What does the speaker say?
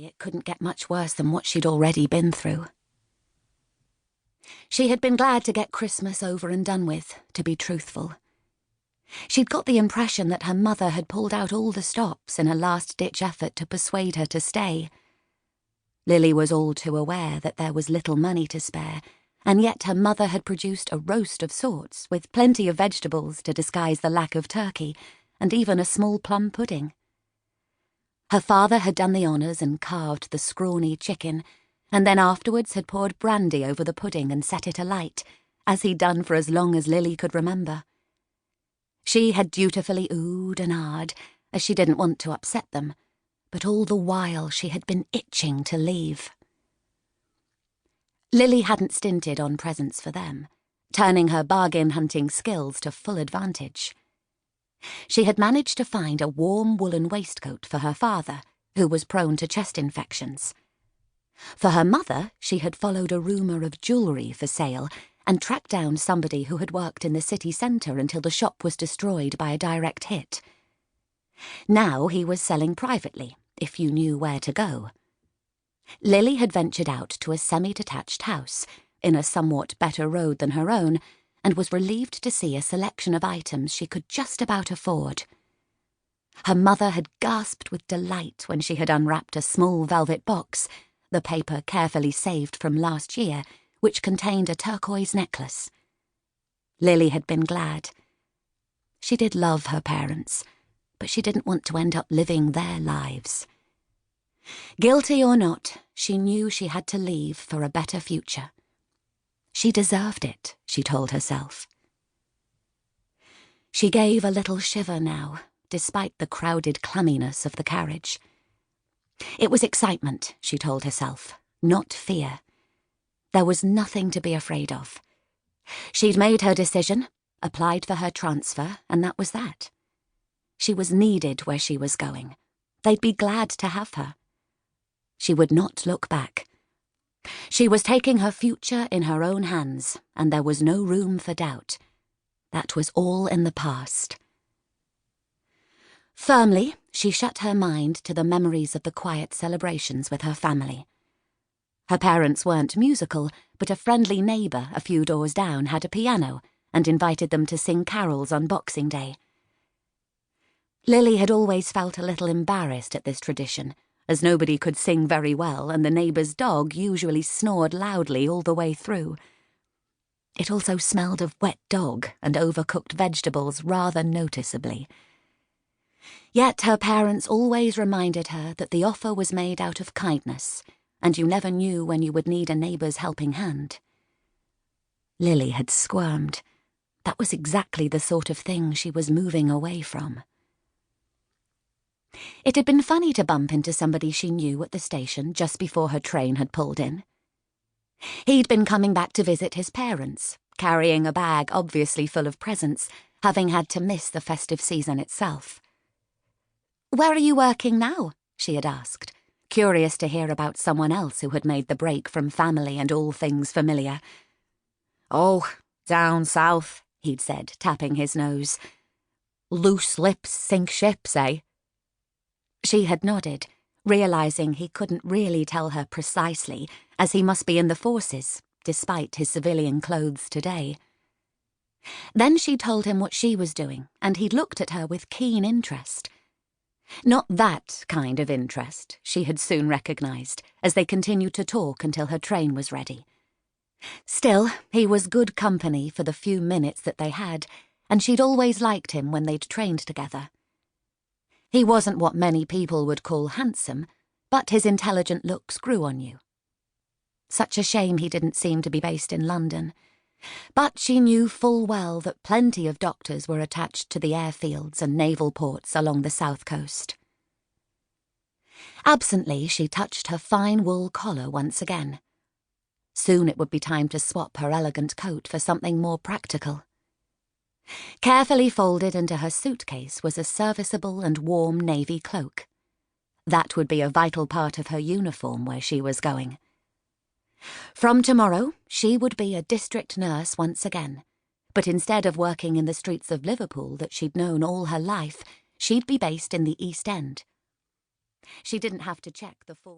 it couldn't get much worse than what she'd already been through. She had been glad to get Christmas over and done with, to be truthful. She'd got the impression that her mother had pulled out all the stops in a last-ditch effort to persuade her to stay. Lily was all too aware that there was little money to spare, and yet her mother had produced a roast of sorts with plenty of vegetables to disguise the lack of turkey, and even a small plum pudding. Her father had done the honours and carved the scrawny chicken, and then afterwards had poured brandy over the pudding and set it alight, as he'd done for as long as Lily could remember. She had dutifully oohed and ahed, as she didn't want to upset them, but all the while she had been itching to leave. Lily hadn't stinted on presents for them, turning her bargain-hunting skills to full advantage. She had managed to find a warm woolen waistcoat for her father, who was prone to chest infections. For her mother, she had followed a rumour of jewellery for sale and tracked down somebody who had worked in the city centre until the shop was destroyed by a direct hit. Now he was selling privately, if you knew where to go. Lily had ventured out to a semi-detached house, in a somewhat better road than her own, and was relieved to see a selection of items she could just about afford. Her mother had gasped with delight when she had unwrapped a small velvet box, the paper carefully saved from last year, which contained a turquoise necklace. Lily had been glad. She did love her parents, but she didn't want to end up living their lives. Guilty or not, she knew she had to leave for a better future. She deserved it, she told herself. She gave a little shiver now, despite the crowded clamminess of the carriage. It was excitement, she told herself, not fear. There was nothing to be afraid of. She'd made her decision, applied for her transfer, and that was that. She was needed where she was going. They'd be glad to have her. She would not look back. She was taking her future in her own hands, and there was no room for doubt. That was all in the past. Firmly, she shut her mind to the memories of the quiet celebrations with her family. Her parents weren't musical, but a friendly neighbour a few doors down had a piano and invited them to sing carols on Boxing Day. Lily had always felt a little embarrassed at this tradition, as nobody could sing very well and the neighbour's dog usually snored loudly all the way through. It also smelled of wet dog and overcooked vegetables rather noticeably. Yet her parents always reminded her that the offer was made out of kindness, and you never knew when you would need a neighbour's helping hand. Lily had squirmed. That was exactly the sort of thing she was moving away from. It had been funny to bump into somebody she knew at the station just before her train had pulled in. He'd been coming back to visit his parents, carrying a bag obviously full of presents, having had to miss the festive season itself. "Where are you working now?" she had asked, curious to hear about someone else who had made the break from family and all things familiar. "Oh, down south," he'd said, tapping his nose. "Loose lips sink ships, eh?" She had nodded, realising he couldn't really tell her precisely, as he must be in the forces, despite his civilian clothes today. Then she told him what she was doing, and he'd looked at her with keen interest. Not that kind of interest, she had soon recognised, as they continued to talk until her train was ready. Still, he was good company for the few minutes that they had, and she'd always liked him when they'd trained together. He wasn't what many people would call handsome, but his intelligent looks grew on you. Such a shame he didn't seem to be based in London. But she knew full well that plenty of doctors were attached to the airfields and naval ports along the south coast. Absently, she touched her fine wool collar once again. Soon it would be time to swap her elegant coat for something more practical. Carefully folded into her suitcase was a serviceable and warm navy cloak. That would be a vital part of her uniform where she was going. From tomorrow, she would be a district nurse once again, but instead of working in the streets of Liverpool that she'd known all her life, she'd be based in the East End. She didn't have to check the form.